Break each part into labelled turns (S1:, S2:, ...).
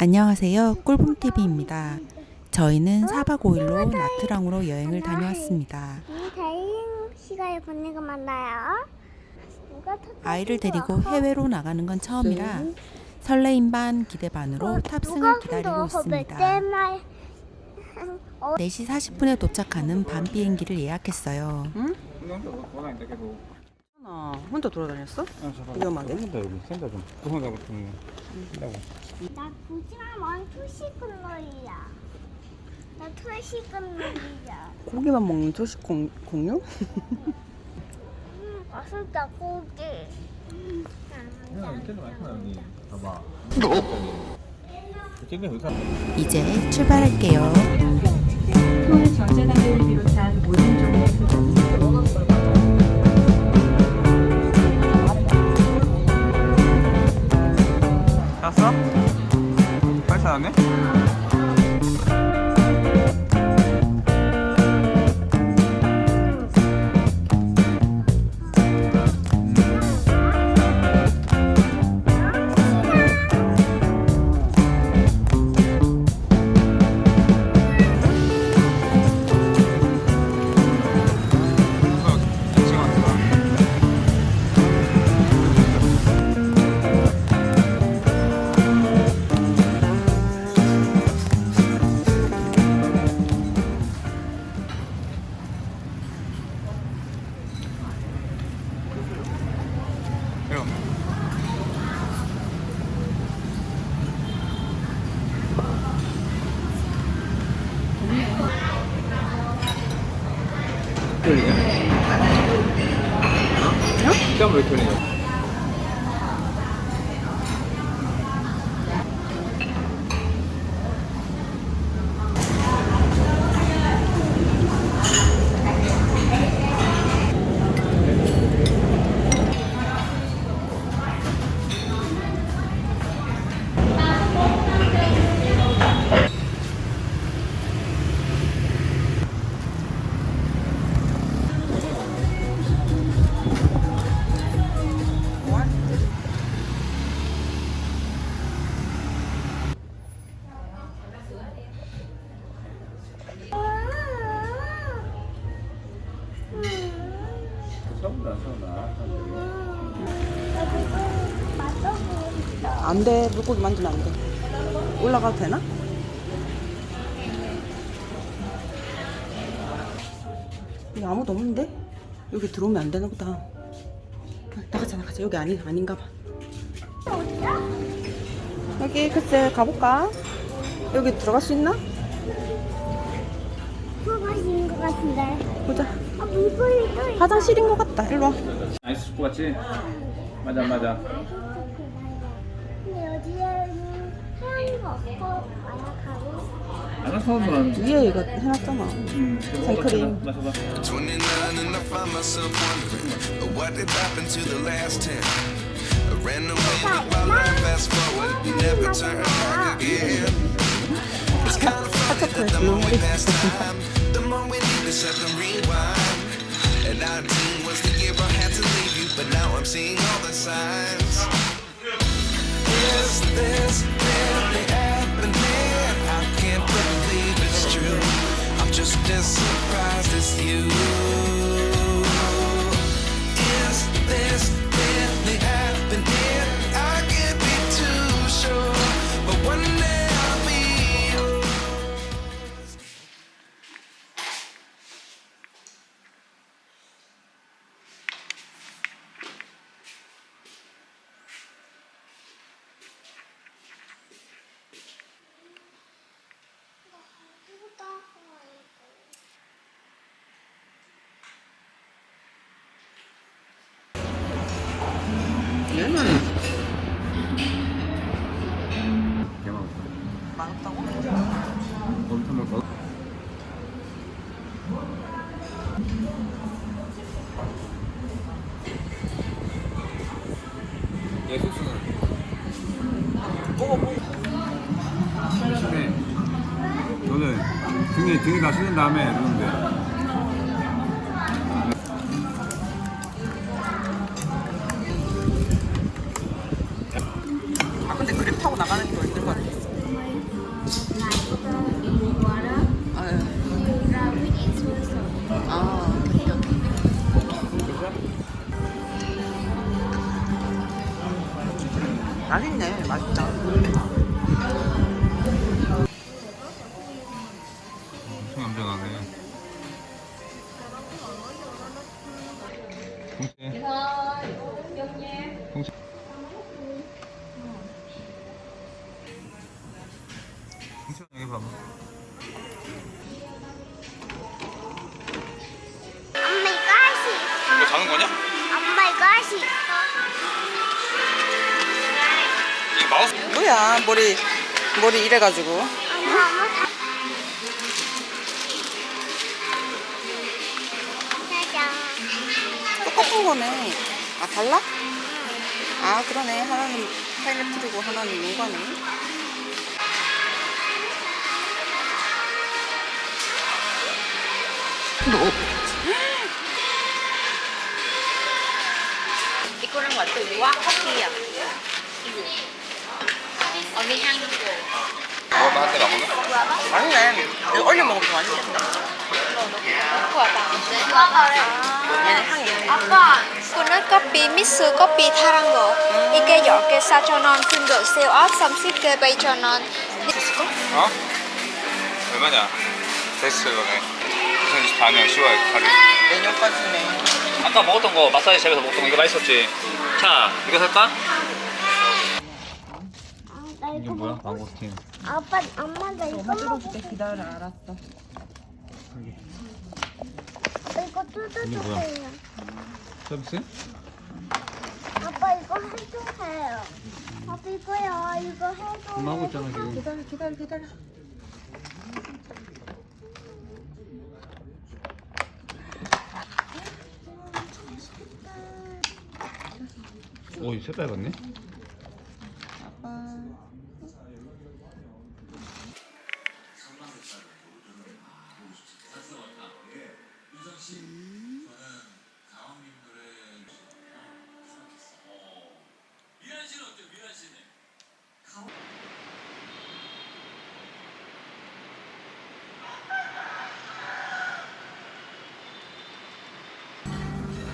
S1: 안녕하세요. 꿀봄TV입니다. 저희는 4박 5일로 나트랑으로 여행을 다녀왔습니다.
S2: 대인 시간을 보내고 만나요.
S1: 아이를 데리고 해외로 나가는 건 처음이라 설레임 반 기대 반으로 탑승을 기다리고 있습니다. 4시 40분에 도착하는 밤 비행기를 예약했어요.
S3: 응?
S4: 혼자 돌아다녔어? 위험하게?
S3: 센다 여기 센다 좀 도망가고 좀 한다고.
S2: 나 보지만 원 투시꾼놀이야. 나 투시꾼놀이야.
S4: 고기만 먹는 초식 공룡?
S2: 맛있다 고기.
S3: 이렇게 많구나 여기. 봐봐. 이렇게 여기서
S1: 이제 출발할게요.
S5: 통일 전자담배를 비롯한 모든 종류의
S3: 샀어? 빨리 사왔네? 돌리냐? 어? 시험 왜 돌리냐? 서운다 서운다.
S4: 안 돼. 물고기 만지면 안 돼. 올라가도 되나? 여기 아무도 없는데? 여기 들어오면 안 되나 보다. 나가자. 여기 아닌가 봐. 여기 글쎄 가볼까? 여기 들어갈 수 있나?
S2: 들어가시는 것 같은데.
S4: 보자.
S2: 아 물고기 또 있어.
S4: 화장실인 것 같다. 일로 와.
S3: 아이스 스쿠 같지? 맞아 맞아.
S2: 근데 여기에는 해양이 없고 마약하고.
S3: 알아서 뭐
S4: 위에 이거 해놨잖아. 생크림.
S3: 마셔봐.
S6: 29 and I find myself wondering what did happen to the last 10. I ran away with my life, fast forward, never turn back again. It's kind of funny that the more we pass time, the more we need to set the rewind. And 19 was the year I had to leave you, but now I'm seeing all the signs. Is this really happening? I can't believe it's true. I'm just as surprised as you. Is this really happening? I can't be too sure, but one day I'll be yours.
S3: 개만
S4: 맛없다고?
S3: 엄청 먹어. 얘 소스는 심해. 너는 등에 다 씻는 다음에 넣으면 돼.
S4: 아 근데 그랩 타고 나가는 게 더 힘들 것 같아. 맛있네. 맛있다.
S3: 엄청 얌전하네. 동생. 동생. 동생 여기 봐봐.
S2: 엄마 이거 할 수 있어.
S3: 이거 자는 거냐?
S2: 엄마 이거 할 수 있어.
S3: 이거 마우스.
S4: 뭐야 머리 이래가지고.
S2: 엄마 다. 짜잔.
S4: 똑같은 거네. 아 달라? 아 그러네. 하나는 파인애플이고 하나는 농가네.
S7: 이거랑 완전 유아 커피야. 언니 향
S3: 뭐 나한테 나오나?
S4: 맛있네. 이거 얼려 먹으면 더 맛있겠다. 얘는 향이 있네.
S8: 아빠, 그는 커피 미스 커피 타란 거. 이게 10개 4,000원, 큰 거 세업 30개 8,000원.
S3: 어? 얼마냐? 베스트셀러네. 2024년 10월 8일.
S4: 메뉴까지네.
S9: 아까 먹었던 거 마사지샵에서 먹었던 거 이거 맛있었지? 자 이거 살까?
S2: 나
S3: 이게
S2: 이거
S3: 뭐야?
S2: 먹고
S3: 망고스틴.
S2: 아빠, 엄마 나 이거 먹고 싶어.
S4: 기다려 알았어.
S2: 아빠 이거 뜯어주세요.
S3: 서비스?
S2: 아빠 이거 해주세요. 아빠 이거요. 이거 해줘.
S3: 엄마 하고 있잖아 지금.
S4: 기다려.
S3: 오, 이 새빨갛네.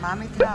S4: 마음에 들어.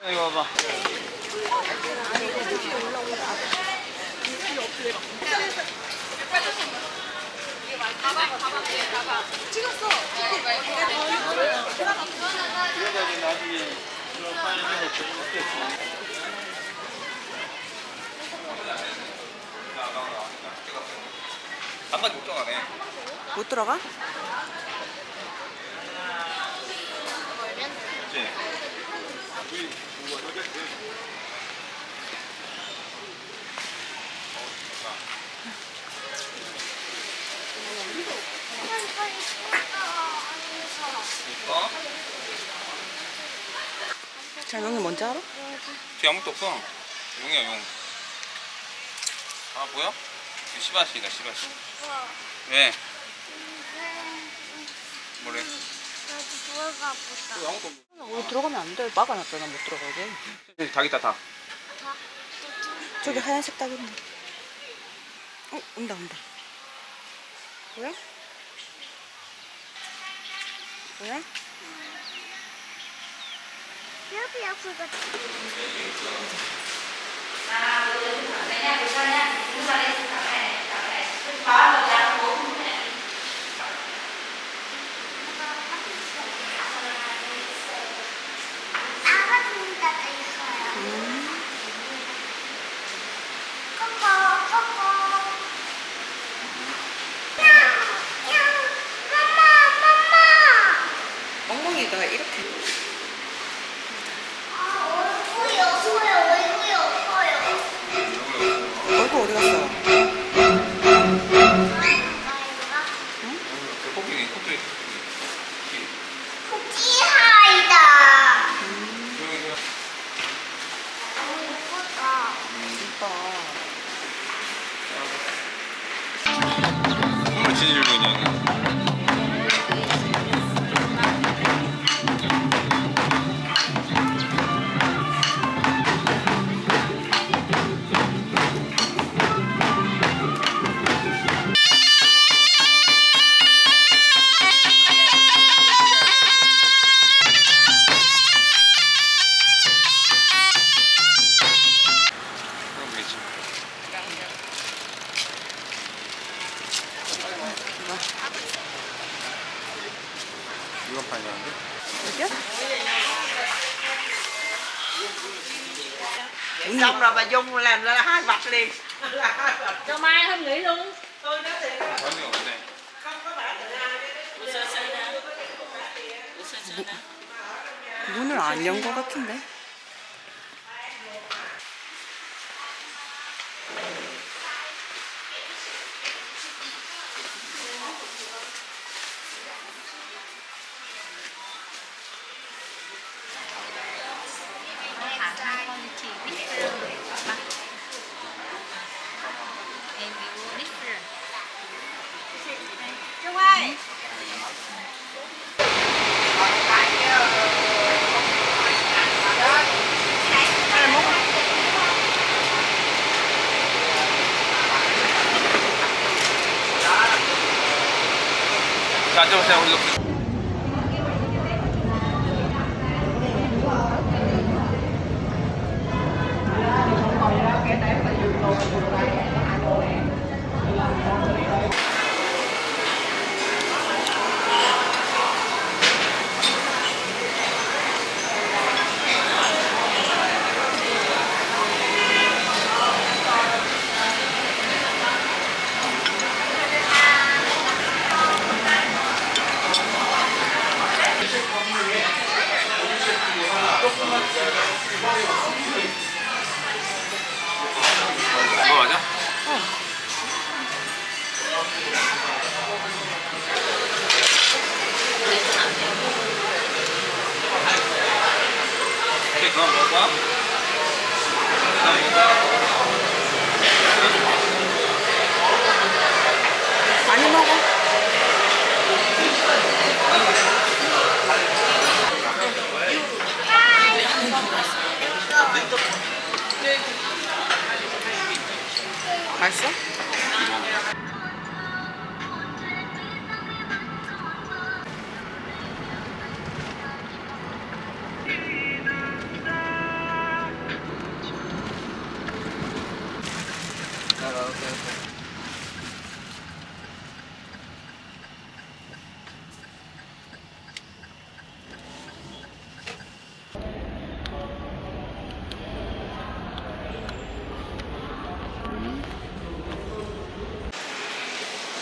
S9: 이거 봐봐.
S3: 한마디 못 정하네.
S4: 못 들어가?
S3: 그치? 이거?
S4: 장영이 뭔지 알아?
S3: 뒤에 아무것도 없어. 용이야 용. 아 뭐야? 이거 시바시다 시바시. 왜? 뭐래?
S2: 나도 들어가 보자.
S3: 아무것도 없어.
S4: 우리 들어가면 안 돼. 막아놨잖아. 못 들어가게.
S3: 닭 있다 닭.
S4: 저기 하얀색 딱 있네. 온다. 뭐야?
S2: 여기 아프가. 나가준다 있어요. 코코. 야, 엄마.
S4: 엉덩이가 이렇게.
S2: 얼굴이 없어요. 얼굴이 없어요.
S4: 얼굴 어디 갔어?
S2: 찌하이다. 너무 예쁘다.
S4: 이뻐.
S3: 정말 진일보이냐 이게. 그럼 되겠지. 이건 파이나는데?
S4: Xong rồi bà Dung làm ra 2 mặt liền.
S7: Cho mai không nghỉ luôn.
S3: 반응이 없네.
S4: 문을 안 연 것 같은데.
S3: 자, 앉아보세요. 우리도. 이거 맞아? 오케이, 그럼 먹어봐.
S4: 많이 먹어. 맛있어?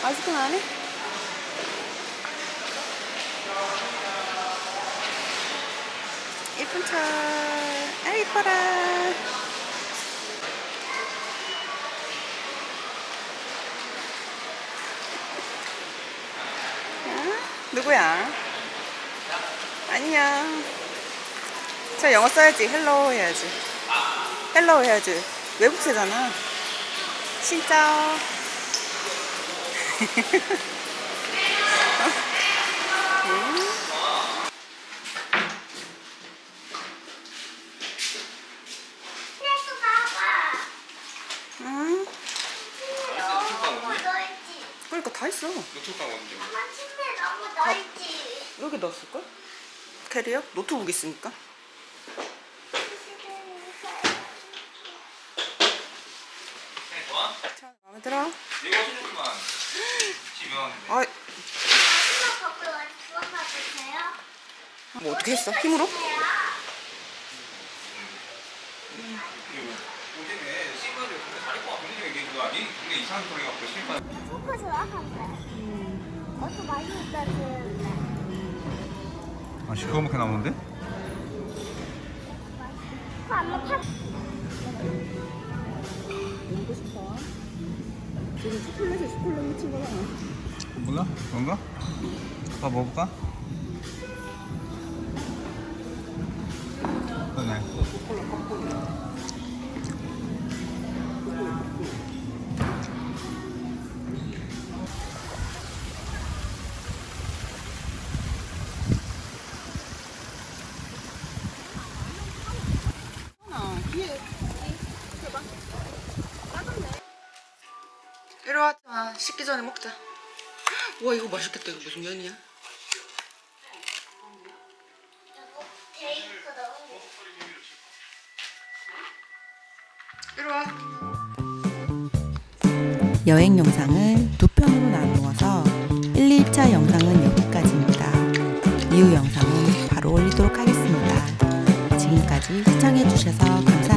S4: 아직은 안 해? 예쁜 차. 아, 이뻐라. 누구야? 안녕. 저 영어 써야지. 헬로우 해야지. 헬로우 해야지. 외국세잖아. 진짜.
S2: 그래서 봐봐.
S4: 응.
S2: 너무 넓지.
S4: 그러니까 다 있어.
S3: 노트북 가거든요.
S2: 엄마 침대 너무 넓지.
S4: 여기 넣었을걸? 캐리어? 노트북 있으니까.
S3: 좋아?
S4: 마음에 들어?
S3: 이거 해주구만. 지명하는데.
S4: 아,
S2: 엄마 거기 와서 들어가도 돼요?
S4: 뭐 어떻게 했어? 힘으로?
S3: 요즘에 신발을 다리 꼬아 돌리는 게 그거 아니? 근데 이상한 소리 갖고 신발.
S2: 포커스 나간대. 어또 많이 있다 주는데.
S3: 아 시커멓게 나오는데?
S2: 엄마 파.
S4: 먹고 싶어. 지금 초콜릿에 초콜릿 묻힌 거잖아.
S3: 몰라? 그런가? 아빠 먹어볼까? 그러네.
S4: 이리 와. 아, 씻기 전에 먹자. 우와 이거 맛있겠다. 이거 무슨 면이야? 이리 와.
S1: 여행 영상을 두 편으로 나누어서 1, 2차 영상은 여기까지입니다. 이후 영상은 바로 올리도록 하겠습니다. 지금까지 시청해주셔서 감사합니다.